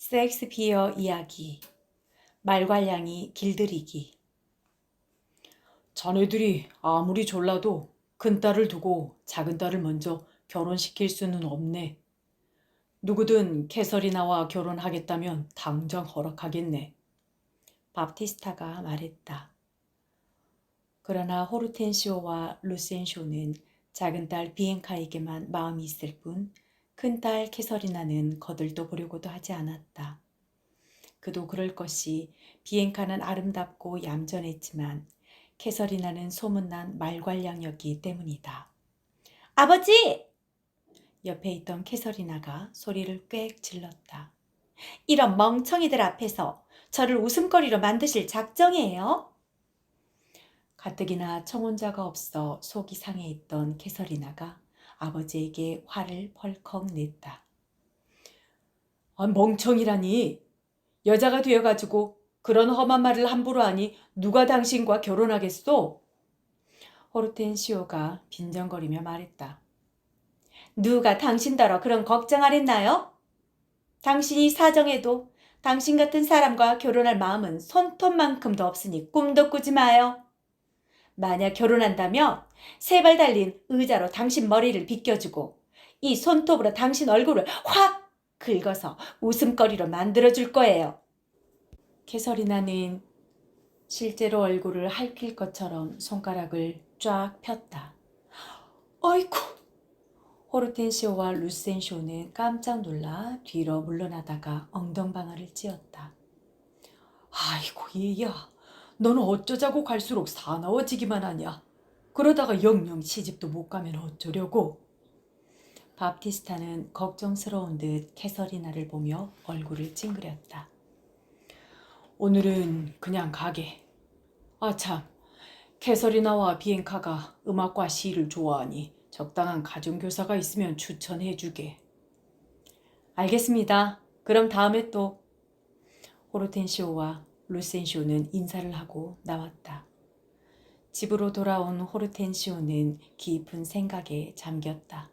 셰익스피어 이야기 말괄량이 길들이기. 자네들이 아무리 졸라도 큰딸을 두고 작은딸을 먼저 결혼시킬 수는 없네. 누구든 캐서리나와 결혼하겠다면 당장 허락하겠네. 밥티스타가 말했다. 그러나 호르텐시오와 루센쇼는 작은딸 비엔카에게만 마음이 있을 뿐 큰딸 캐서리나는 거들떠 보려고도 하지 않았다. 그도 그럴 것이 비엔카는 아름답고 얌전했지만 캐서리나는 소문난 말괄량이었기 때문이다. 아버지! 옆에 있던 캐서리나가 소리를 꽥 질렀다. 이런 멍청이들 앞에서 저를 웃음거리로 만드실 작정이에요? 가뜩이나 청혼자가 없어 속이 상해 있던 캐서리나가 아버지에게 화를 펄컥 냈다. 멍청이라니. 여자가 되어가지고 그런 험한 말을 함부로 하니 누가 당신과 결혼하겠소? 호르텐시오가 빈정거리며 말했다. 누가 당신더러 그런 걱정을 했나요? 당신이 사정해도 당신 같은 사람과 결혼할 마음은 손톱만큼도 없으니 꿈도 꾸지 마요. 만약 결혼한다면 세 발 달린 의자로 당신 머리를 비껴주고 이 손톱으로 당신 얼굴을 확 긁어서 웃음거리로 만들어줄 거예요. 캐서리나는 실제로 얼굴을 할퀴 것처럼 손가락을 쫙 폈다. 어이쿠! 호르텐시오와 루센쇼는 깜짝 놀라 뒤로 물러나다가 엉덩방아를 찧었다. 아이고 얘야, 너는 어쩌자고 갈수록 사나워지기만 하냐. 그러다가 영영 시집도 못 가면 어쩌려고. 밥티스타는 걱정스러운 듯 캐서리나를 보며 얼굴을 찡그렸다. 오늘은 그냥 가게. 참, 캐서리나와 비엔카가 음악과 시를 좋아하니 적당한 가정교사가 있으면 추천해주게. 알겠습니다. 그럼 다음에 또. 호르텐시오와 루센시오는 인사를 하고 나왔다. 집으로 돌아온 호르텐시오는 깊은 생각에 잠겼다.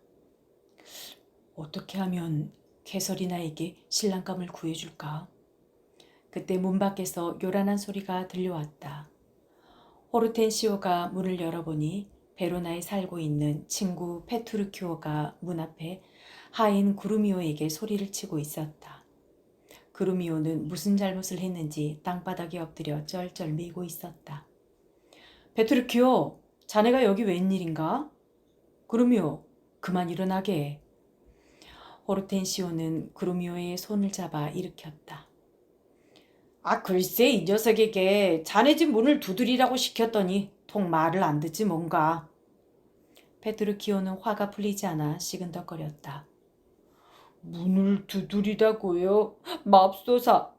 어떻게 하면 캐서리나에게 신랑감을 구해줄까? 그때 문 밖에서 요란한 소리가 들려왔다. 호르텐시오가 문을 열어보니 베로나에 살고 있는 친구 페투르키오가 문 앞에 하인 구루미오에게 소리를 치고 있었다. 구루미오는 무슨 잘못을 했는지 땅바닥에 엎드려 쩔쩔 매고 있었다. 페투르키오, 자네가 여기 웬일인가? 구루미오, 그만 일어나게 해. 호르텐시오는 구루미오의 손을 잡아 일으켰다. 글쎄 이 녀석에게 자네 집 문을 두드리라고 시켰더니 통 말을 안 듣지 뭔가. 페트루키오는 화가 풀리지 않아 시근덕거렸다. 문을 두드리라고요? 맙소사,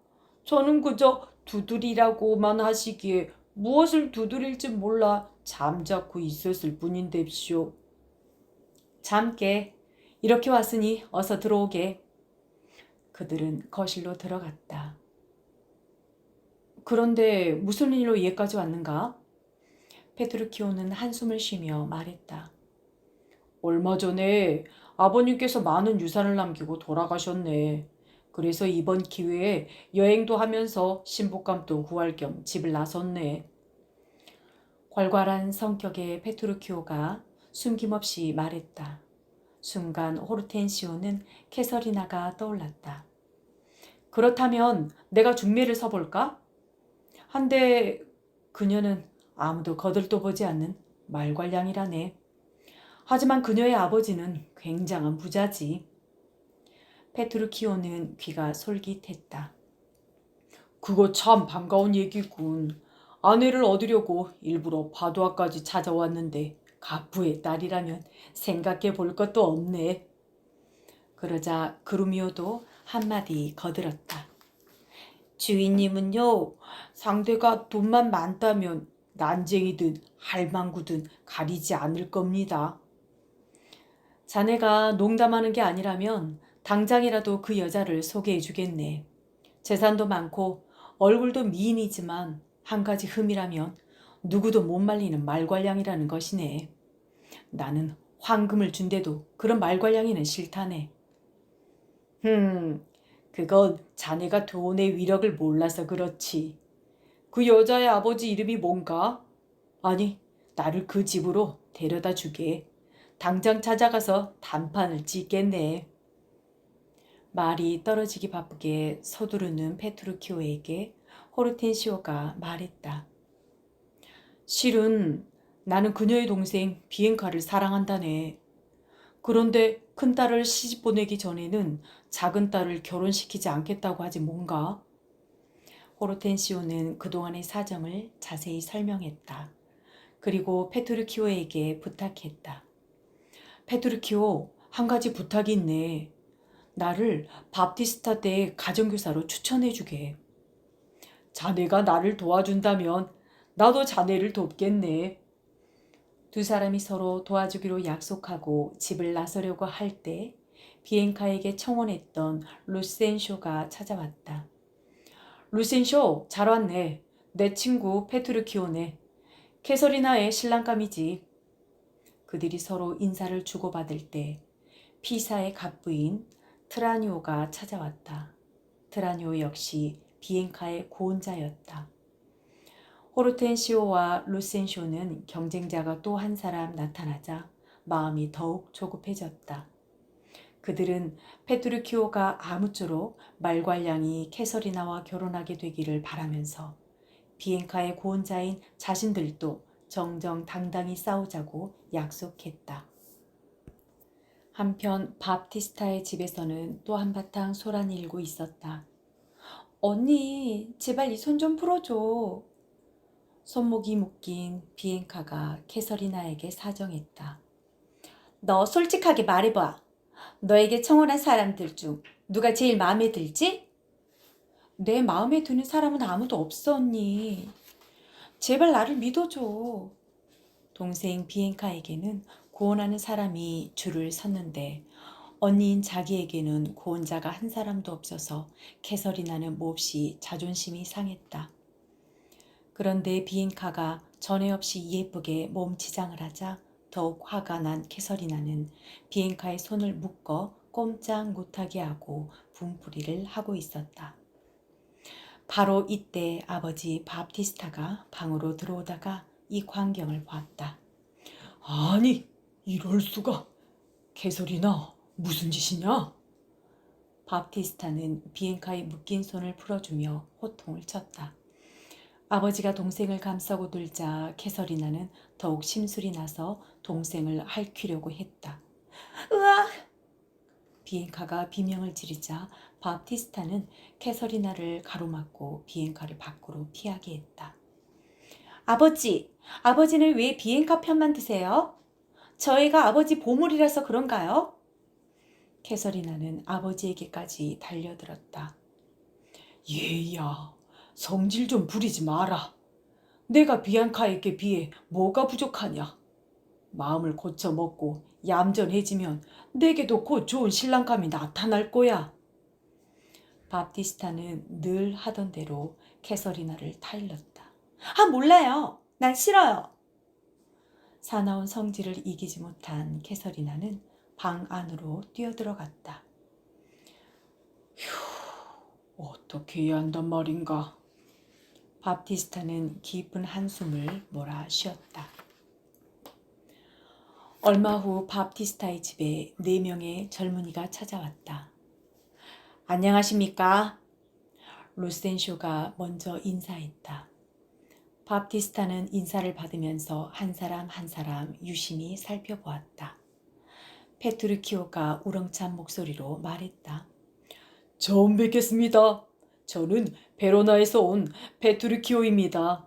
저는 그저 두드리라고만 하시기에 무엇을 두드릴지 몰라 잠자코 있었을 뿐인데쇼. 잠깨, 이렇게 왔으니 어서 들어오게. 그들은 거실로 들어갔다. 그런데 무슨 일로 얘까지 왔는가? 페트루키오는 한숨을 쉬며 말했다. 얼마 전에 아버님께서 많은 유산을 남기고 돌아가셨네. 그래서 이번 기회에 여행도 하면서 신부감도 구할 겸 집을 나섰네. 괄괄한 성격의 페트루키오가 숨김없이 말했다. 순간 호르텐시오는 캐서리나가 떠올랐다. 그렇다면 내가 중매를 서볼까? 한데 그녀는 아무도 거들떠보지 않는 말괄량이라네. 하지만 그녀의 아버지는 굉장한 부자지. 페트루키오는 귀가 솔깃했다. 그거 참 반가운 얘기군. 아내를 얻으려고 일부러 바두아까지 찾아왔는데 가부의 딸이라면 생각해 볼 것도 없네. 그러자 그루미오도 한마디 거들었다. 주인님은요, 상대가 돈만 많다면 난쟁이든 할망구든 가리지 않을 겁니다. 자네가 농담하는 게 아니라면 당장이라도 그 여자를 소개해 주겠네. 재산도 많고 얼굴도 미인이지만 한 가지 흠이라면 누구도 못 말리는 말괄량이라는 것이네. 나는 황금을 준대도 그런 말괄량이는 싫다네. 그건 자네가 돈의 위력을 몰라서 그렇지. 그 여자의 아버지 이름이 뭔가? 아니, 나를 그 집으로 데려다 주게. 당장 찾아가서 단판을 짓겠네. 말이 떨어지기 바쁘게 서두르는 페트루키오에게 호르텐시오가 말했다. 실은 나는 그녀의 동생 비엔카를 사랑한다네. 그런데 큰딸을 시집 보내기 전에는 작은 딸을 결혼시키지 않겠다고 하지 뭔가? 호르텐시오는 그동안의 사정을 자세히 설명했다. 그리고 페트루키오에게 부탁했다. 페트루키오, 한 가지 부탁이 있네. 나를 밥티스타 때 가정교사로 추천해주게. 자네가 나를 도와준다면 나도 자네를 돕겠네. 두 사람이 서로 도와주기로 약속하고 집을 나서려고 할 때 비엔카에게 청혼했던 루센쇼가 찾아왔다. 루센쇼, 잘 왔네. 내 친구 페트루키오네. 캐서리나의 신랑감이지. 그들이 서로 인사를 주고받을 때 피사의 갑부인 트라니오가 찾아왔다. 트라니오 역시 비엔카의 고혼자였다. 호르텐시오와 루센쇼는 경쟁자가 또 한 사람 나타나자 마음이 더욱 조급해졌다. 그들은 페트루키오가 아무쪼록 말괄량이 캐서리나와 결혼하게 되기를 바라면서 비엔카의 고혼자인 자신들도 정정당당히 싸우자고 약속했다. 한편 밥티스타의 집에서는 또 한바탕 소란이 일고 있었다. 언니, 제발 이 손 좀 풀어줘. 손목이 묶인 비엔카가 캐서리나에게 사정했다. 너 솔직하게 말해봐. 너에게 청혼한 사람들 중 누가 제일 마음에 들지? 내 마음에 드는 사람은 아무도 없어, 언니. 제발 나를 믿어줘. 동생 비엔카에게는 고혼하는 사람이 줄을 섰는데 언니인 자기에게는 고혼자가 한 사람도 없어서 캐서리나는 몹시 자존심이 상했다. 그런데 비엔카가 전에 없이 예쁘게 몸치장을 하자 더욱 화가 난 캐서리나는 비엔카의 손을 묶어 꼼짝 못하게 하고 분풀이를 하고 있었다. 바로 이때 아버지 밥티스타가 방으로 들어오다가 이 광경을 봤다. 아니, 이럴 수가. 캐서리나, 무슨 짓이냐? 밥티스타는 비엔카의 묶인 손을 풀어주며 호통을 쳤다. 아버지가 동생을 감싸고 들자 캐서리나는 더욱 심술이 나서 동생을 핥히려고 했다. 으아! 비엔카가 비명을 지르자 밥티스타는 캐서리나를 가로막고 비엔카를 밖으로 피하게 했다. 아버지는 왜 비엔카 편만 드세요? 저희가 아버지 보물이라서 그런가요? 캐서리나는 아버지에게까지 달려들었다. 얘야, 성질 좀 부리지 마라. 내가 비앙카에게 비해 뭐가 부족하냐. 마음을 고쳐먹고 얌전해지면 내게도 곧 좋은 신랑감이 나타날 거야. 밥티스타는 늘 하던 대로 캐서리나를 타일렀다. 아, 몰라요. 난 싫어요. 사나운 성질을 이기지 못한 캐서리나는 방 안으로 뛰어들어갔다. 휴, 어떻게 해야 한단 말인가. 밥티스타는 깊은 한숨을 몰아 쉬었다. 얼마 후 밥티스타의 집에 4명의 젊은이가 찾아왔다. 안녕하십니까? 루센쇼가 먼저 인사했다. 밥티스타는 인사를 받으면서 한 사람 한 사람 유심히 살펴보았다. 페트루키오가 우렁찬 목소리로 말했다. 처음 뵙겠습니다. 저는 베로나에서 온 페트루키오입니다.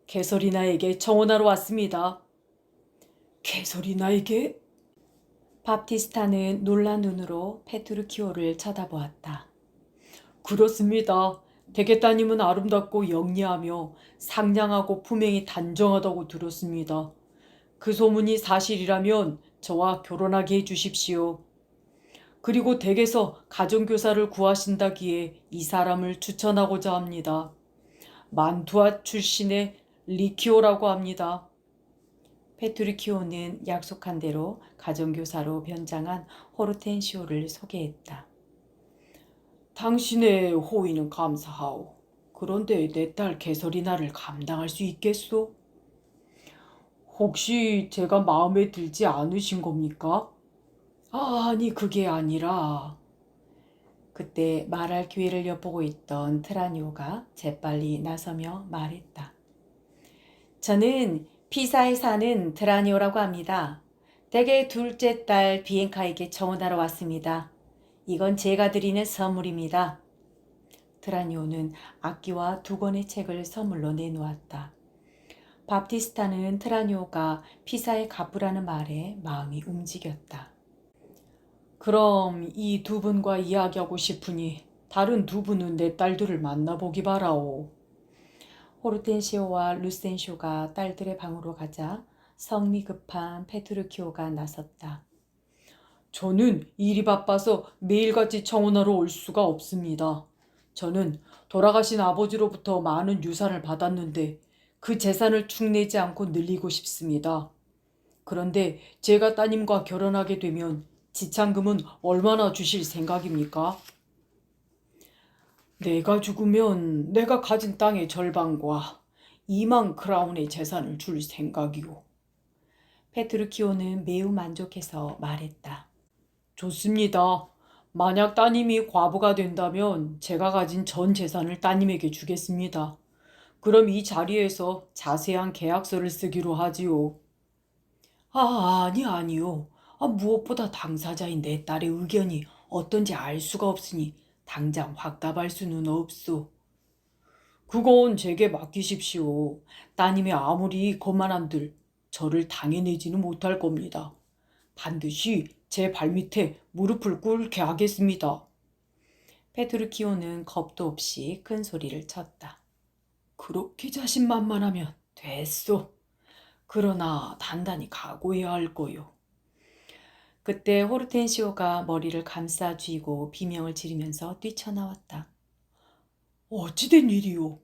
캐서리나에게 청혼하러 왔습니다. 캐서리나에게? 밥티스타는 놀란 눈으로 페트루키오를 쳐다보았다. 그렇습니다. 대개따님은 아름답고 영리하며 상냥하고 품행이 단정하다고 들었습니다. 그 소문이 사실이라면 저와 결혼하게 해주십시오. 그리고 댁에서 가정교사를 구하신다기에 이 사람을 추천하고자 합니다. 만투아 출신의 리키오라고 합니다. 페트루키오는 약속한 대로 가정교사로 변장한 호르텐시오를 소개했다. 당신의 호의는 감사하오. 그런데 내 딸 개설이나를 감당할 수 있겠소? 혹시 제가 마음에 들지 않으신 겁니까? 아니, 그게 아니라. 그때 말할 기회를 엿보고 있던 트라니오가 재빨리 나서며 말했다. 저는 피사에 사는 트라니오라고 합니다. 댁의 둘째 딸 비엔카에게 청혼하러 왔습니다. 이건 제가 드리는 선물입니다. 트라니오는 악기와 두 권의 책을 선물로 내놓았다. 밥티스타는 트라니오가 피사에 갚으라는 말에 마음이 움직였다. 그럼 이 두 분과 이야기하고 싶으니 다른 두 분은 내 딸들을 만나보기 바라오. 호르텐시오와 루센쇼가 딸들의 방으로 가자 성미 급한 페트루키오가 나섰다. 저는 일이 바빠서 매일같이 청혼하러 올 수가 없습니다. 저는 돌아가신 아버지로부터 많은 유산을 받았는데 그 재산을 축내지 않고 늘리고 싶습니다. 그런데 제가 따님과 결혼하게 되면 지참금은 얼마나 주실 생각입니까? 내가 죽으면 내가 가진 땅의 절반과 2만 크라운의 재산을 줄 생각이오. 페트루키오는 매우 만족해서 말했다. 좋습니다. 만약 따님이 과부가 된다면 제가 가진 전 재산을 따님에게 주겠습니다. 그럼 이 자리에서 자세한 계약서를 쓰기로 하지요. 아니요. 무엇보다 당사자인 내 딸의 의견이 어떤지 알 수가 없으니 당장 확답할 수는 없소. 그건 제게 맡기십시오. 따님이 아무리 거만한들 저를 당해내지는 못할 겁니다. 반드시 제 발밑에 무릎을 꿇게 하겠습니다. 페트루키오는 겁도 없이 큰 소리를 쳤다. 그렇게 자신만만하면 됐소. 그러나 단단히 각오해야 할 거요. 그때 호르텐시오가 머리를 감싸 쥐고 비명을 지르면서 뛰쳐나왔다. 어찌된 일이오?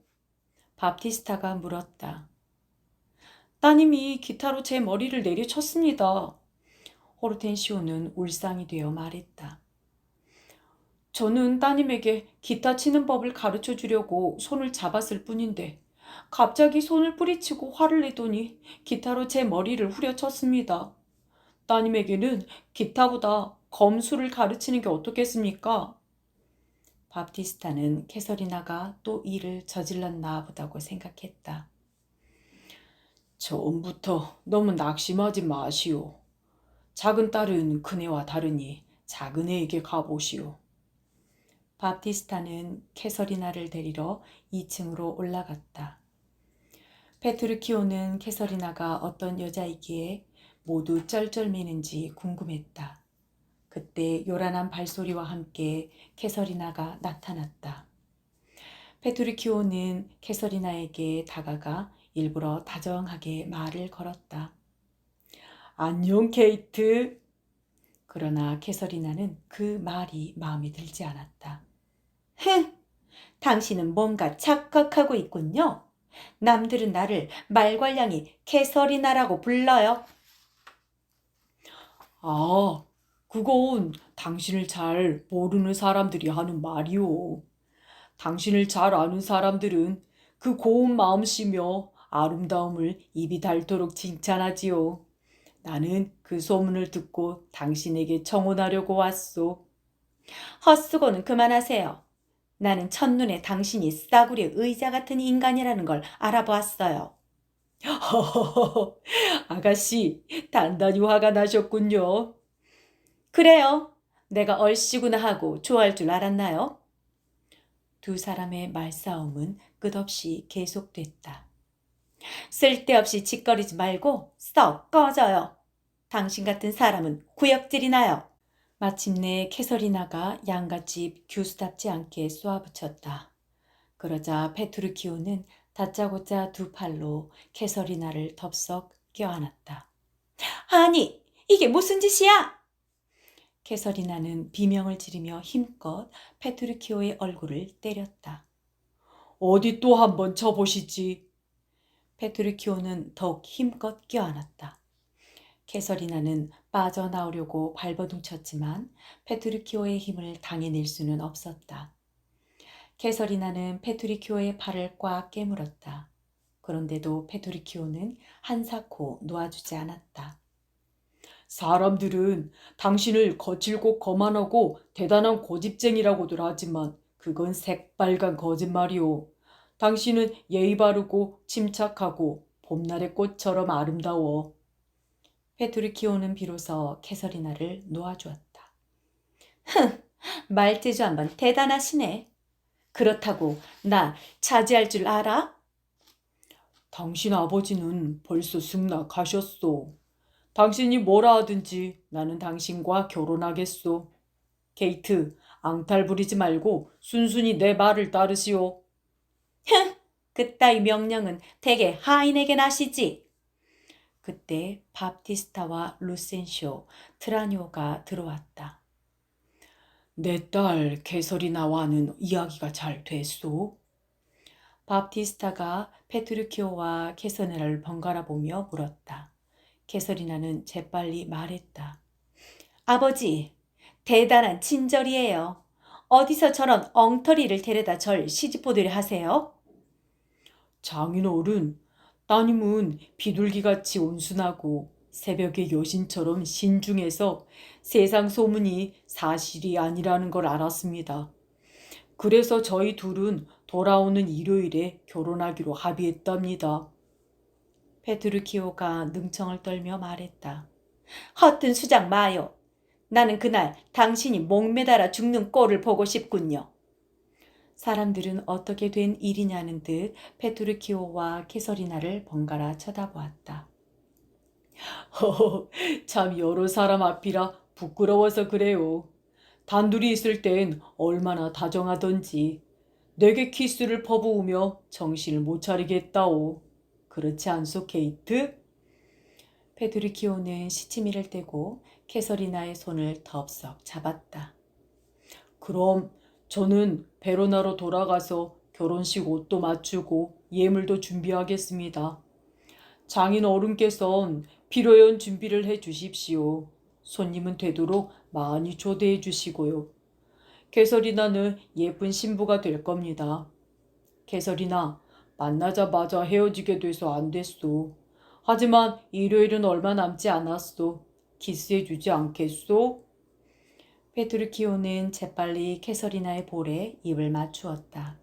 밥티스타가 물었다. 따님이 기타로 제 머리를 내리쳤습니다. 호르텐시오는 울상이 되어 말했다. 저는 따님에게 기타 치는 법을 가르쳐 주려고 손을 잡았을 뿐인데 갑자기 손을 뿌리치고 화를 내더니 기타로 제 머리를 후려쳤습니다. 따님에게는 기타보다 검술을 가르치는 게 어떻겠습니까? 밥티스타는 캐서리나가 또 일을 저질렀나 보다고 생각했다. 처음부터 너무 낙심하지 마시오. 작은 딸은 큰애와 다르니 작은애에게 가보시오. 밥티스타는 캐서리나를 데리러 2층으로 올라갔다. 페트루키오는 캐서리나가 어떤 여자이기에 모두 쩔쩔매는지 궁금했다. 그때 요란한 발소리와 함께 캐서리나가 나타났다. 페트루키오는 캐서리나에게 다가가 일부러 다정하게 말을 걸었다. 안녕, 케이트. 그러나 캐서리나는 그 말이 마음에 들지 않았다. 흥! 당신은 뭔가 착각하고 있군요. 남들은 나를 말괄량이 캐서리나라고 불러요. 그건 당신을 잘 모르는 사람들이 하는 말이오. 당신을 잘 아는 사람들은 그 고운 마음씨며 아름다움을 입이 닳도록 칭찬하지요. 나는 그 소문을 듣고 당신에게 청혼하려고 왔소. 헛수고는 그만하세요. 나는 첫눈에 당신이 싸구려 의자 같은 인간이라는 걸 알아보았어요. 아가씨, 단단히 화가 나셨군요. 그래요. 내가 얼씨구나 하고 좋아할 줄 알았나요? 두 사람의 말싸움은 끝없이 계속됐다. 쓸데없이 짓거리지 말고 썩 꺼져요. 당신 같은 사람은 구역질이 나요. 마침내 캐서리나가 양갓집 교수답지 않게 쏘아붙였다. 그러자 페트루키오는 다짜고짜 두 팔로 캐서리나를 덥석 껴안았다. 아니, 이게 무슨 짓이야? 캐서리나는 비명을 지르며 힘껏 페트루키오의 얼굴을 때렸다. 어디 또 한번 쳐보시지. 페트루키오는 더욱 힘껏 껴안았다. 캐서리나는 빠져나오려고 발버둥쳤지만 페트루키오의 힘을 당해낼 수는 없었다. 캐서리나는 페트리키오의 팔을 꽉 깨물었다. 그런데도 페트리키오는 한사코 놓아주지 않았다. 사람들은 당신을 거칠고 거만하고 대단한 고집쟁이라고들 하지만 그건 새빨간 거짓말이오. 당신은 예의 바르고 침착하고 봄날의 꽃처럼 아름다워. 페트리키오는 비로소 캐서리나를 놓아주었다. 말재주 한번 대단하시네. 그렇다고 나 차지할 줄 알아? 당신 아버지는 벌써 승낙하셨소. 당신이 뭐라 하든지 나는 당신과 결혼하겠소. 게이트, 앙탈 부리지 말고 순순히 내 말을 따르시오. 그따위 명령은 대개 하인에게 나시지. 그때 밥티스타와 루센쇼, 트라뇨가 들어왔다. 내 딸 캐서리나와는 이야기가 잘 됐소? 밥티스타가 페트루키오와 캐서리나를 번갈아 보며 물었다. 캐서리나는 재빨리 말했다. 아버지, 대단한 친절이에요. 어디서 저런 엉터리를 데려다 절 시집보내려 하세요? 장인어른, 따님은 비둘기같이 온순하고 새벽의 여신처럼 신중해서 세상 소문이 사실이 아니라는 걸 알았습니다. 그래서 저희 둘은 돌아오는 일요일에 결혼하기로 합의했답니다. 페트루키오가 능청을 떨며 말했다. 허튼 수작 마요. 나는 그날 당신이 목매달아 죽는 꼴을 보고 싶군요. 사람들은 어떻게 된 일이냐는 듯 페트루키오와 캐서리나를 번갈아 쳐다보았다. 참 여러 사람 앞이라 부끄러워서 그래요. 단둘이 있을 땐 얼마나 다정하던지 내게 키스를 퍼부으며 정신을 못 차리겠다오. 그렇지 않소, 케이트? 페트루키오는 시치미를 떼고 캐서리나의 손을 덥석 잡았다. 그럼 저는 베로나로 돌아가서 결혼식 옷도 맞추고 예물도 준비하겠습니다. 장인 어른께선 피로연 준비를 해 주십시오. 손님은 되도록 많이 초대해 주시고요. 캐서리나는 예쁜 신부가 될 겁니다. 캐서리나, 만나자마자 헤어지게 돼서 안 됐소. 하지만 일요일은 얼마 남지 않았소. 키스해 주지 않겠소? 페트루키오는 재빨리 캐서리나의 볼에 입을 맞추었다.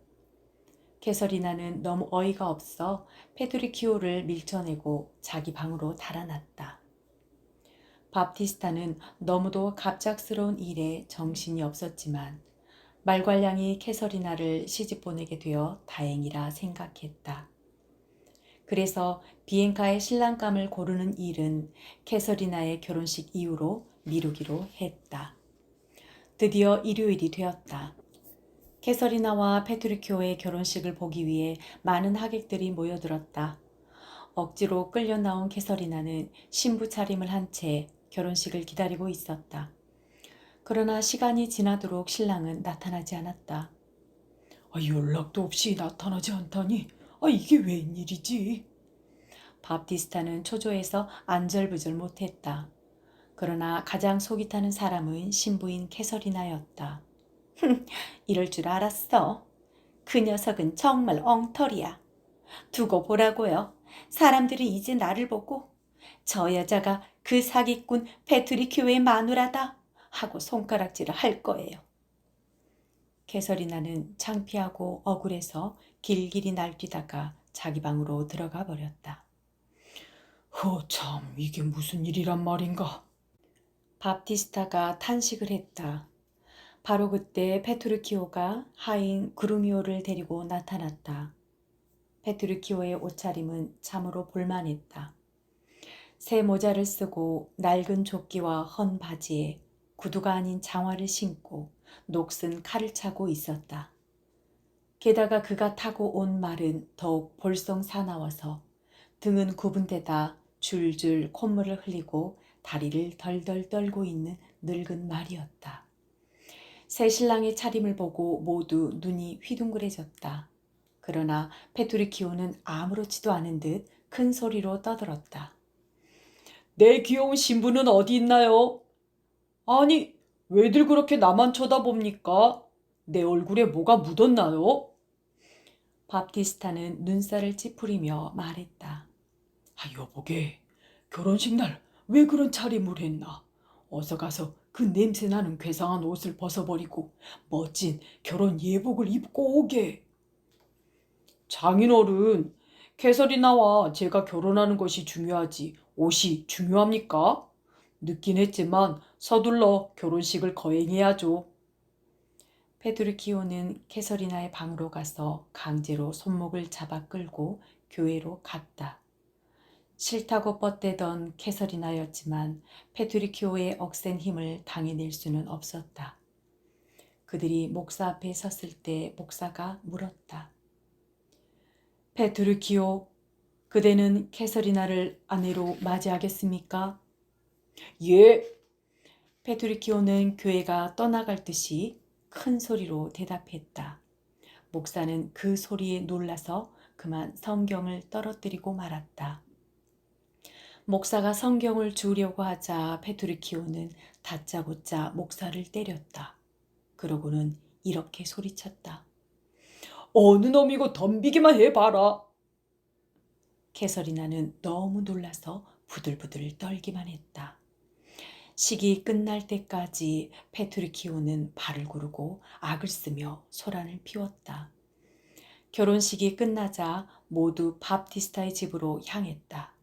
캐서리나는 너무 어이가 없어 페트루키오를 밀쳐내고 자기 방으로 달아났다. 밥티스타는 너무도 갑작스러운 일에 정신이 없었지만 말괄량이 캐서리나를 시집보내게 되어 다행이라 생각했다. 그래서 비엔카의 신랑감을 고르는 일은 캐서리나의 결혼식 이후로 미루기로 했다. 드디어 일요일이 되었다. 캐서리나와 페트루키오의 결혼식을 보기 위해 많은 하객들이 모여들었다. 억지로 끌려 나온 캐서리나는 신부 차림을 한 채 결혼식을 기다리고 있었다. 그러나 시간이 지나도록 신랑은 나타나지 않았다. 연락도 없이 나타나지 않다니 이게 웬일이지? 밥티스타는 초조해서 안절부절 못했다. 그러나 가장 속이 타는 사람은 신부인 캐서리나였다. 이럴 줄 알았어. 그 녀석은 정말 엉터리야. 두고 보라고요. 사람들이 이제 나를 보고 저 여자가 그 사기꾼 페트리큐의 마누라다 하고 손가락질을 할 거예요. 캐서리나는 창피하고 억울해서 길길이 날뛰다가 자기 방으로 들어가 버렸다. 참, 이게 무슨 일이란 말인가? 밥티스타가 탄식을 했다. 바로 그때 페트루키오가 하인 그루미오를 데리고 나타났다. 페트루키오의 옷차림은 참으로 볼만했다. 새 모자를 쓰고 낡은 조끼와 헌 바지에 구두가 아닌 장화를 신고 녹슨 칼을 차고 있었다. 게다가 그가 타고 온 말은 더욱 볼썽 사나워서 등은 굽은 데다 줄줄 콧물을 흘리고 다리를 덜덜 떨고 있는 늙은 말이었다. 새 신랑의 차림을 보고 모두 눈이 휘둥그레졌다. 그러나 페트루키오는 아무렇지도 않은 듯 큰 소리로 떠들었다. 내 귀여운 신부는 어디 있나요? 아니, 왜들 그렇게 나만 쳐다봅니까? 내 얼굴에 뭐가 묻었나요? 밥티스타는 눈살을 찌푸리며 말했다. 여보게, 결혼식 날 왜 그런 차림을 했나? 어서 가서 그 냄새나는 괴상한 옷을 벗어버리고 멋진 결혼 예복을 입고 오게. 장인어른, 캐서리나와 제가 결혼하는 것이 중요하지 옷이 중요합니까? 늦긴 했지만 서둘러 결혼식을 거행해야죠. 페드루키오는 캐서리나의 방으로 가서 강제로 손목을 잡아 끌고 교회로 갔다. 싫다고 뻗대던 캐서리나였지만 페드루키오의 억센 힘을 당해낼 수는 없었다. 그들이 목사 앞에 섰을 때 목사가 물었다. 페드루키오, 그대는 캐서리나를 아내로 맞이하겠습니까? 예. 페드루키오는 교회가 떠나갈 듯이 큰 소리로 대답했다. 목사는 그 소리에 놀라서 그만 성경을 떨어뜨리고 말았다. 목사가 성경을 주우려고 하자 페드루키오는 다짜고짜 목사를 때렸다. 그러고는 이렇게 소리쳤다. 어느 놈이고 덤비기만 해봐라. 캐서리나는 너무 놀라서 부들부들 떨기만 했다. 식이 끝날 때까지 페트루키오는 발을 구르고 악을 쓰며 소란을 피웠다. 결혼식이 끝나자 모두 밥티스타의 집으로 향했다.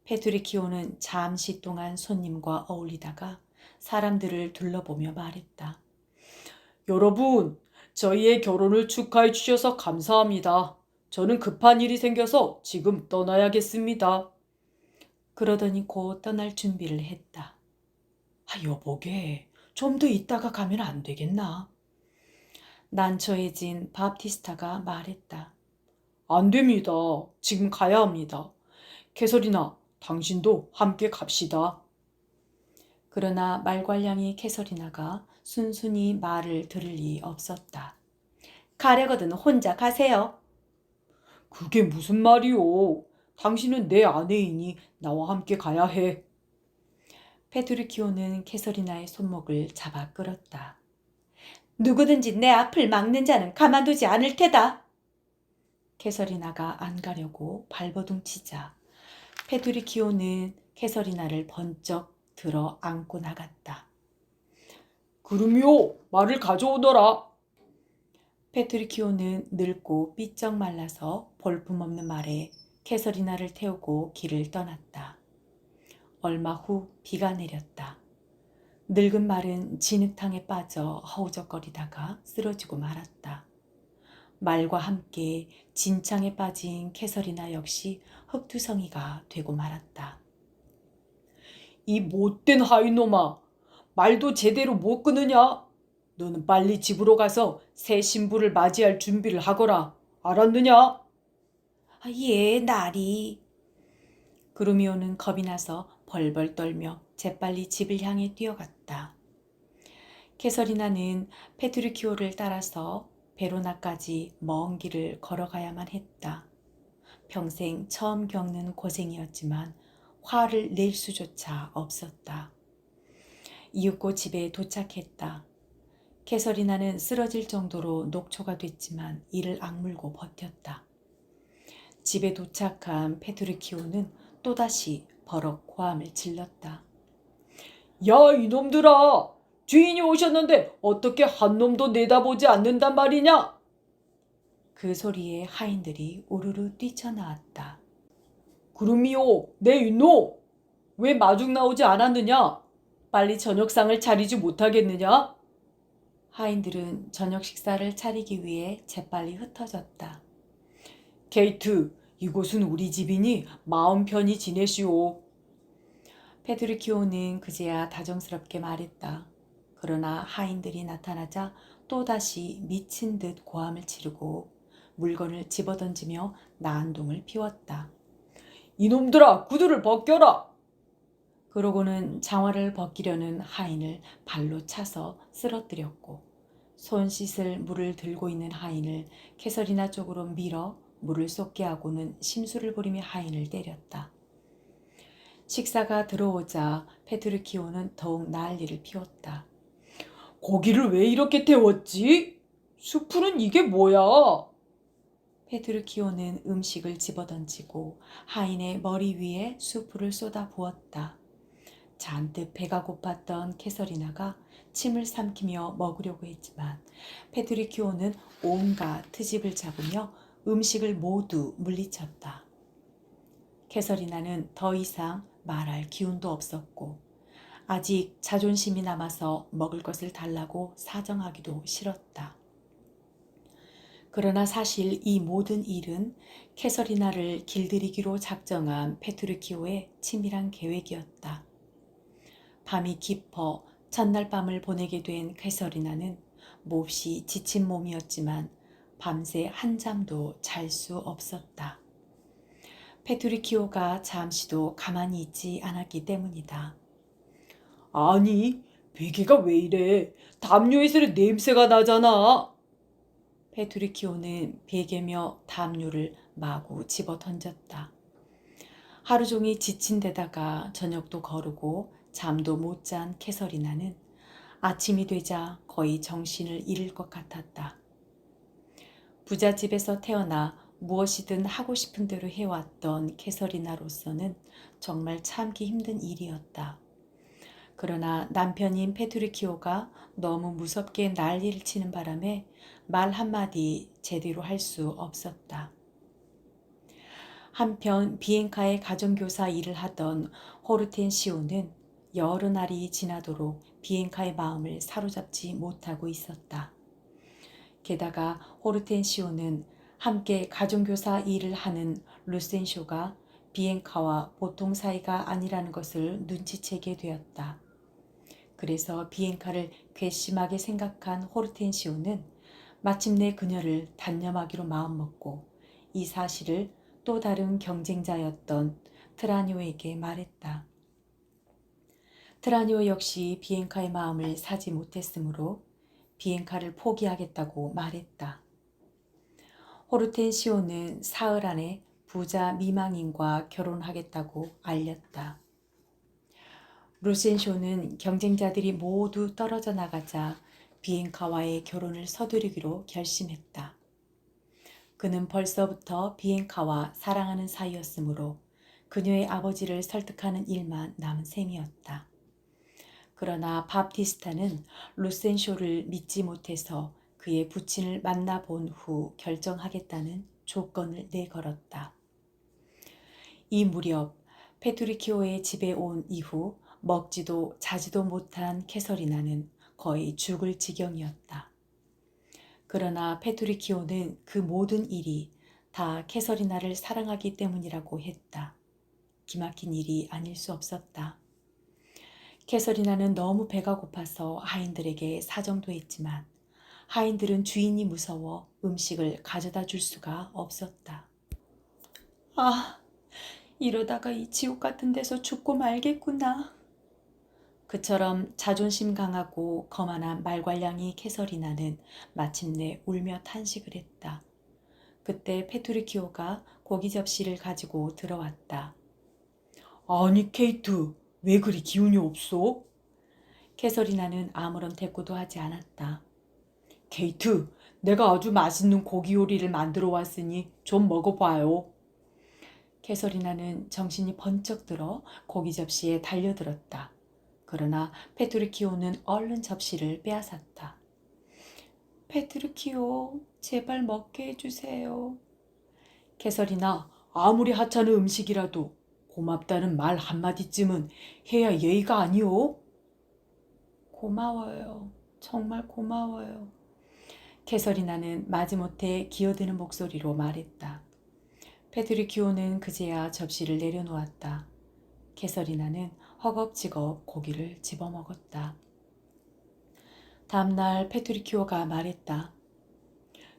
페트루키오는 잠시 동안 손님과 어울리다가 사람들을 둘러보며 말했다. 여러분, 저희의 결혼을 축하해 주셔서 감사합니다. 저는 급한 일이 생겨서 지금 떠나야겠습니다. 그러더니 곧 떠날 준비를 했다. 여보게, 좀 더 있다가 가면 안 되겠나? 난처해진 밥티스타가 말했다. 안 됩니다. 지금 가야 합니다. 캐서리나, 당신도 함께 갑시다. 그러나 말괄량이 캐서리나가 순순히 말을 들을 리 없었다. 가려거든 혼자 가세요. 그게 무슨 말이오? 당신은 내 아내이니 나와 함께 가야 해. 페드루키오는 캐서리나의 손목을 잡아 끌었다. 누구든지 내 앞을 막는 자는 가만두지 않을 테다. 캐서리나가 안 가려고 발버둥치자 페드루키오는 캐서리나를 번쩍 들어 안고 나갔다. 그루미오, 말을 가져오너라. 페트루키오는 늙고 삐쩍 말라서 볼품없는 말에 캐서리나를 태우고 길을 떠났다. 얼마 후 비가 내렸다. 늙은 말은 진흙탕에 빠져 허우적거리다가 쓰러지고 말았다. 말과 함께 진창에 빠진 캐서리나 역시 흙투성이가 되고 말았다. 이 못된 하이놈아, 말도 제대로 못 끊으냐? 너는 빨리 집으로 가서 새 신부를 맞이할 준비를 하거라. 알았느냐? 예, 나리. 그루미오는 겁이 나서 벌벌 떨며 재빨리 집을 향해 뛰어갔다. 캐서리나는 페트루키오를 따라서 베로나까지 먼 길을 걸어가야만 했다. 평생 처음 겪는 고생이었지만 화를 낼 수조차 없었다. 이윽고 집에 도착했다. 캐서리나는 쓰러질 정도로 녹초가 됐지만 이를 악물고 버텼다. 집에 도착한 페트루키오는 또다시 버럭 고함을 질렀다. 야, 이놈들아! 주인이 오셨는데 어떻게 한 놈도 내다보지 않는단 말이냐? 그 소리에 하인들이 우르르 뛰쳐나왔다. 구름이요, 내 이놈! 왜 마중 나오지 않았느냐? 빨리 저녁상을 차리지 못하겠느냐? 하인들은 저녁 식사를 차리기 위해 재빨리 흩어졌다. 케이트, 이곳은 우리 집이니 마음 편히 지내시오. 페드루키오는 그제야 다정스럽게 말했다. 그러나 하인들이 나타나자 또다시 미친 듯 고함을 지르고 물건을 집어던지며 난동을 피웠다. 이놈들아, 구두를 벗겨라! 그러고는 장화를 벗기려는 하인을 발로 차서 쓰러뜨렸고 손 씻을 물을 들고 있는 하인을 캐서리나 쪽으로 밀어 물을 쏟게 하고는 심술을 부리며 하인을 때렸다. 식사가 들어오자 페트루키오는 더욱 난리를 피웠다. 고기를 왜 이렇게 태웠지? 수프는 이게 뭐야? 페트루키오는 음식을 집어던지고 하인의 머리 위에 수프를 쏟아 부었다. 잔뜩 배가 고팠던 캐서리나가 침을 삼키며 먹으려고 했지만 페트루키오는 온갖 트집을 잡으며 음식을 모두 물리쳤다. 캐서리나는 더 이상 말할 기운도 없었고 아직 자존심이 남아서 먹을 것을 달라고 사정하기도 싫었다. 그러나 사실 이 모든 일은 캐서리나를 길들이기로 작정한 페트루키오의 치밀한 계획이었다. 밤이 깊어 전날 밤을 보내게 된 캐서리나는 몹시 지친 몸이었지만 밤새 한잠도 잘 수 없었다. 페트루키오가 잠시도 가만히 있지 않았기 때문이다. 아니, 베개가 왜 이래? 담요에서 냄새가 나잖아. 페트루키오는 베개며 담요를 마구 집어 던졌다. 하루 종일 지친 데다가 저녁도 거르고 잠도 못 잔 캐서리나는 아침이 되자 거의 정신을 잃을 것 같았다. 부잣집에서 태어나 무엇이든 하고 싶은 대로 해왔던 캐서리나로서는 정말 참기 힘든 일이었다. 그러나 남편인 페트루키오가 너무 무섭게 난리를 치는 바람에 말 한마디 제대로 할 수 없었다. 한편 비엔카의 가정교사 일을 하던 호르텐시오는 여러 날이 지나도록 비엔카의 마음을 사로잡지 못하고 있었다. 게다가 호르텐시오는 함께 가정교사 일을 하는 루센쇼가 비엔카와 보통 사이가 아니라는 것을 눈치채게 되었다. 그래서 비엔카를 괘씸하게 생각한 호르텐시오는 마침내 그녀를 단념하기로 마음먹고 이 사실을 또 다른 경쟁자였던 트라니오에게 말했다. 트라니오 역시 비엔카의 마음을 사지 못했으므로 비엔카를 포기하겠다고 말했다. 호르텐시오는 사흘 안에 부자 미망인과 결혼하겠다고 알렸다. 루센쇼는 경쟁자들이 모두 떨어져 나가자 비엔카와의 결혼을 서두르기로 결심했다. 그는 벌써부터 비엔카와 사랑하는 사이였으므로 그녀의 아버지를 설득하는 일만 남은 셈이었다. 그러나 밥티스타는 루센쇼를 믿지 못해서 그의 부친을 만나본 후 결정하겠다는 조건을 내걸었다. 이 무렵 페트루키오의 집에 온 이후 먹지도 자지도 못한 캐서리나는 거의 죽을 지경이었다. 그러나 페트루키오는 그 모든 일이 다 캐서리나를 사랑하기 때문이라고 했다. 기막힌 일이 아닐 수 없었다. 캐서리나는 너무 배가 고파서 하인들에게 사정도 했지만 하인들은 주인이 무서워 음식을 가져다 줄 수가 없었다. 아, 이러다가 이 지옥 같은 데서 죽고 말겠구나. 그처럼 자존심 강하고 거만한 말괄량이 캐서리나는 마침내 울며 탄식을 했다. 그때 페트루키오가 고기 접시를 가지고 들어왔다. 아니 케이트, 왜 그리 기운이 없어? 캐서리나는 아무런 대꾸도 하지 않았다. 케이트, 내가 아주 맛있는 고기 요리를 만들어 왔으니 좀 먹어봐요. 캐서리나는 정신이 번쩍 들어 고기 접시에 달려들었다. 그러나 페트루키오는 얼른 접시를 빼앗았다. 페트루키오, 제발 먹게 해주세요. 캐서리나, 아무리 하찮은 음식이라도 고맙다는 말 한마디쯤은 해야 예의가 아니오? 고마워요. 정말 고마워요. 캐서리나는 마지못해 기어드는 목소리로 말했다. 페트루키오는 그제야 접시를 내려놓았다. 캐서리나는 허겁지겁 고기를 집어먹었다. 다음날 페트루키오가 말했다.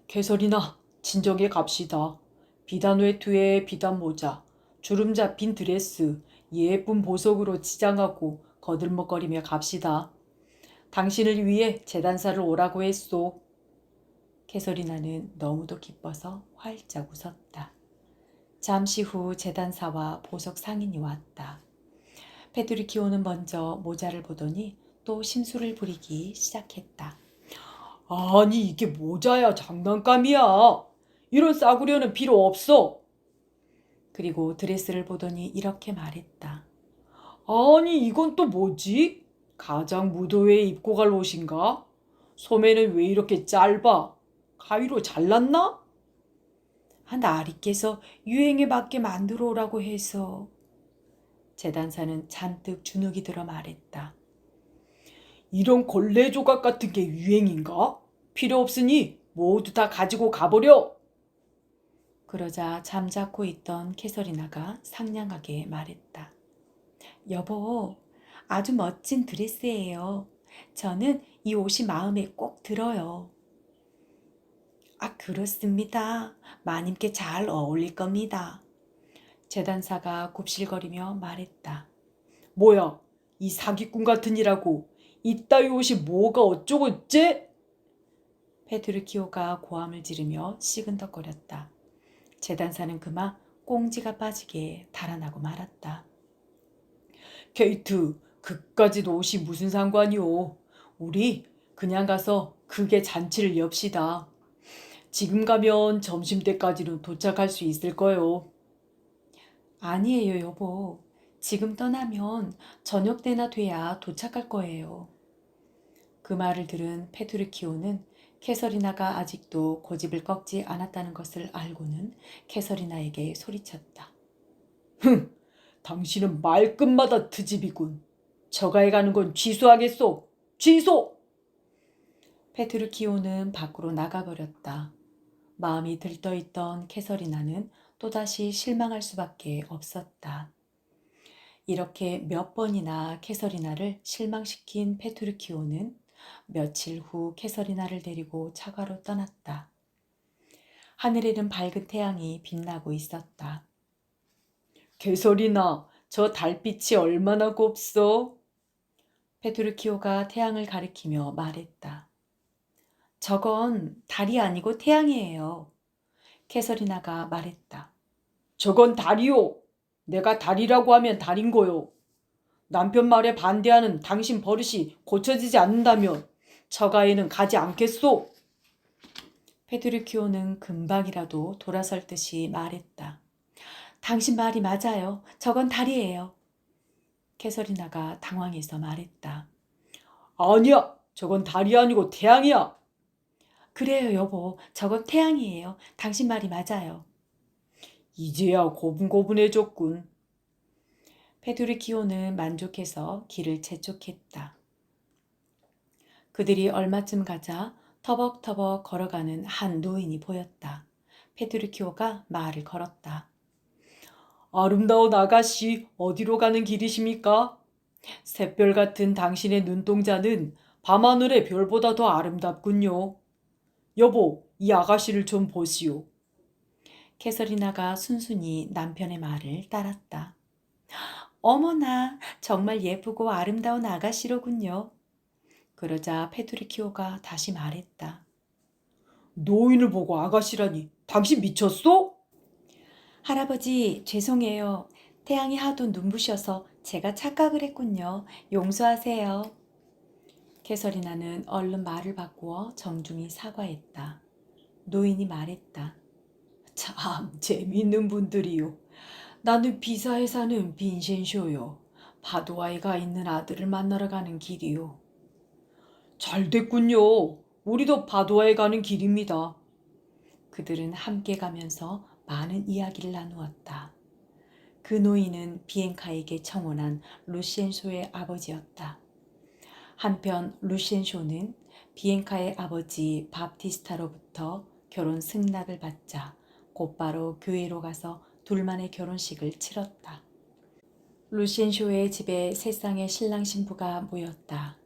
캐서리나, 진정해 갑시다. 비단 외투에 비단 모자, 주름 잡힌 드레스, 예쁜 보석으로 치장하고 거들먹거리며 갑시다. 당신을 위해 재단사를 오라고 했소. 캐서리나는 너무도 기뻐서 활짝 웃었다. 잠시 후 재단사와 보석 상인이 왔다. 페트루키오는 먼저 모자를 보더니 또 심술을 부리기 시작했다. 아니 이게 모자야 장난감이야. 이런 싸구려는 필요 없어. 그리고 드레스를 보더니 이렇게 말했다. 아니 이건 또 뭐지? 가장 무도회에 입고 갈 옷인가? 소매는 왜 이렇게 짧아? 가위로 잘랐나? 나리께서 유행에 맞게 만들어 오라고 해서. 재단사는 잔뜩 주눅이 들어 말했다. 이런 걸레 조각 같은 게 유행인가? 필요 없으니 모두 다 가지고 가버려. 그러자 잠자코 있던 캐서리나가 상냥하게 말했다. 여보, 아주 멋진 드레스예요. 저는 이 옷이 마음에 꼭 들어요. 그렇습니다. 마님께 잘 어울릴 겁니다. 재단사가 굽실거리며 말했다. 뭐야, 이 사기꾼 같은 이라고. 이따위 옷이 뭐가 어쩌고 어째? 페트루키오가 고함을 지르며 시근덕거렸다. 재단사는 그만 꽁지가 빠지게 달아나고 말았다. 케이트, 그까짓 옷이 무슨 상관이오. 우리 그냥 가서 크게 잔치를 엽시다. 지금 가면 점심때까지는 도착할 수 있을 거요. 아니에요, 여보. 지금 떠나면 저녁 때나 돼야 도착할 거예요. 그 말을 들은 페트루키오는 캐서리나가 아직도 고집을 꺾지 않았다는 것을 알고는 캐서리나에게 소리쳤다. 흥! 당신은 말끝마다 트집이군. 저가에 가는 건 취소하겠소. 취소! 페트루키오는 밖으로 나가버렸다. 마음이 들떠있던 캐서리나는 또다시 실망할 수밖에 없었다. 이렇게 몇 번이나 캐서리나를 실망시킨 페트루키오는 며칠 후 캐서리나를 데리고 차가로 떠났다. 하늘에는 밝은 태양이 빛나고 있었다. 캐서리나, 저 달빛이 얼마나 곱소? 페트루키오가 태양을 가리키며 말했다. 저건 달이 아니고 태양이에요. 캐서리나가 말했다. 저건 달이요. 내가 달이라고 하면 달인 거요. 남편 말에 반대하는 당신 버릇이 고쳐지지 않는다면 처가에는 가지 않겠소. 페트루키오는 금방이라도 돌아설 듯이 말했다. 당신 말이 맞아요. 저건 달이에요. 캐서리나가 당황해서 말했다. 아니야. 저건 달이 아니고 태양이야. 그래요, 여보. 저건 태양이에요. 당신 말이 맞아요. 이제야 고분고분해졌군. 페트루키오는 만족해서 길을 재촉했다. 그들이 얼마쯤 가자 터벅터벅 걸어가는 한 노인이 보였다. 페트루키오가 말을 걸었다. 아름다운 아가씨, 어디로 가는 길이십니까? 샛별 같은 당신의 눈동자는 밤하늘의 별보다 더 아름답군요. 여보, 이 아가씨를 좀 보시오. 캐서리나가 순순히 남편의 말을 따랐다. 어머나, 정말 예쁘고 아름다운 아가씨로군요. 그러자 페트루키오가 다시 말했다. 노인을 보고 아가씨라니, 당신 미쳤어? 할아버지, 죄송해요. 태양이 하도 눈부셔서 제가 착각을 했군요. 용서하세요. 캐서리나는 얼른 말을 바꾸어 정중히 사과했다. 노인이 말했다. 참 재미있는 분들이요. 나는 비사에 사는 빈센쇼요. 바도아에 가 있는 아들을 만나러 가는 길이요. 잘 됐군요. 우리도 바도아에 가는 길입니다. 그들은 함께 가면서 많은 이야기를 나누었다. 그 노인은 비엔카에게 청혼한 루시엔쇼의 아버지였다. 한편 루시엔쇼는 비엔카의 아버지 밥티스타로부터 결혼 승낙을 받자 곧바로 교회로 가서 둘만의 결혼식을 치렀다. 루시엔쇼의 집에 세 쌍의 신랑 신부가 모였다.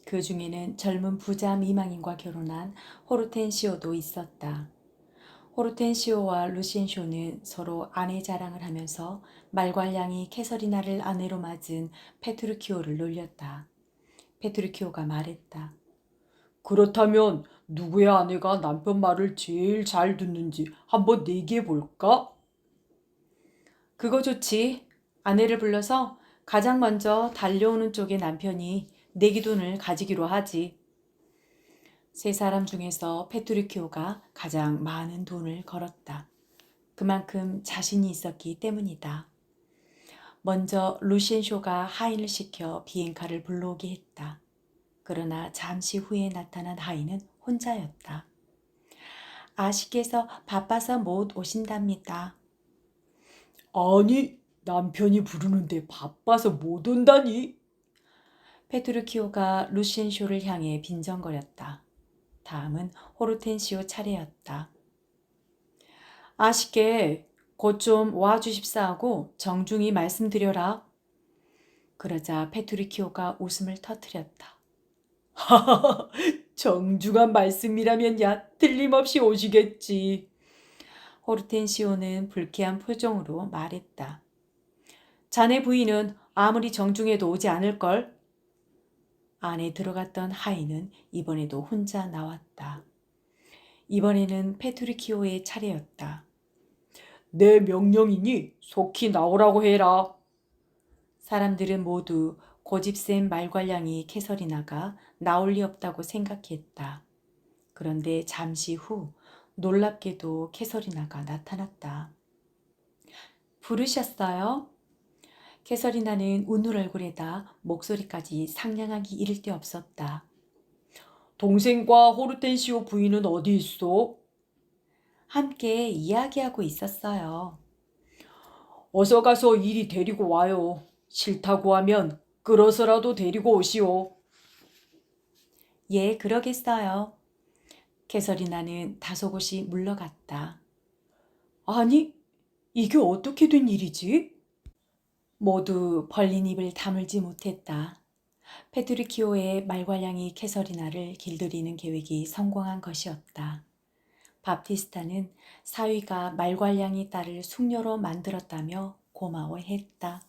그 중에는 젊은 부자 미망인과 결혼한 호르텐시오도 있었다. 호르텐시오와 루시엔쇼는 서로 아내 자랑을 하면서 말괄량이 캐서리나를 아내로 맞은 페트루키오를 놀렸다. 페트루키오가 말했다. 그렇다면 누구의 아내가 남편 말을 제일 잘 듣는지 한번 내기해 볼까? 그거 좋지. 아내를 불러서 가장 먼저 달려오는 쪽의 남편이 내기 돈을 가지기로 하지. 세 사람 중에서 페트루키오가 가장 많은 돈을 걸었다. 그만큼 자신이 있었기 때문이다. 먼저 루시엔쇼가 하인을 시켜 비행카를 불러오게 했다. 그러나 잠시 후에 나타난 하인은 혼자였다. 아씨께서 바빠서 못 오신답니다. 아니, 남편이 부르는데 바빠서 못 온다니? 페트루키오가 루시엔쇼를 향해 빈정거렸다. 다음은 호르텐시오 차례였다. 아씨께 곧 좀 와주십사하고 정중히 말씀드려라. 그러자 페트루키오가 웃음을 터뜨렸다. 하하하, 정중한 말씀이라면야 틀림없이 오시겠지. 호르텐시오는 불쾌한 표정으로 말했다. 자네 부인은 아무리 정중해도 오지 않을걸? 안에 들어갔던 하인은 이번에도 혼자 나왔다. 이번에는 페트루키오의 차례였다. 내 명령이니 속히 나오라고 해라. 사람들은 모두 고집센 말괄량이 캐서리나가 나올 리 없다고 생각했다. 그런데 잠시 후 놀랍게도 캐서리나가 나타났다. 부르셨어요? 캐서리나는 웃는 얼굴에다 목소리까지 상냥하기 이를 데 없었다. 동생과 호르텐시오 부인은 어디 있어? 함께 이야기하고 있었어요. 어서 가서 이리 데리고 와요. 싫다고 하면 끌어서라도 데리고 오시오. 예, 그러겠어요. 캐서리나는 다소곳이 물러갔다. 아니, 이게 어떻게 된 일이지? 모두 벌린 입을 다물지 못했다. 페트루키오의 말괄량이 캐서리나를 길들이는 계획이 성공한 것이었다. 밥티스타는 사위가 말괄량이 딸을 숙녀로 만들었다며 고마워했다.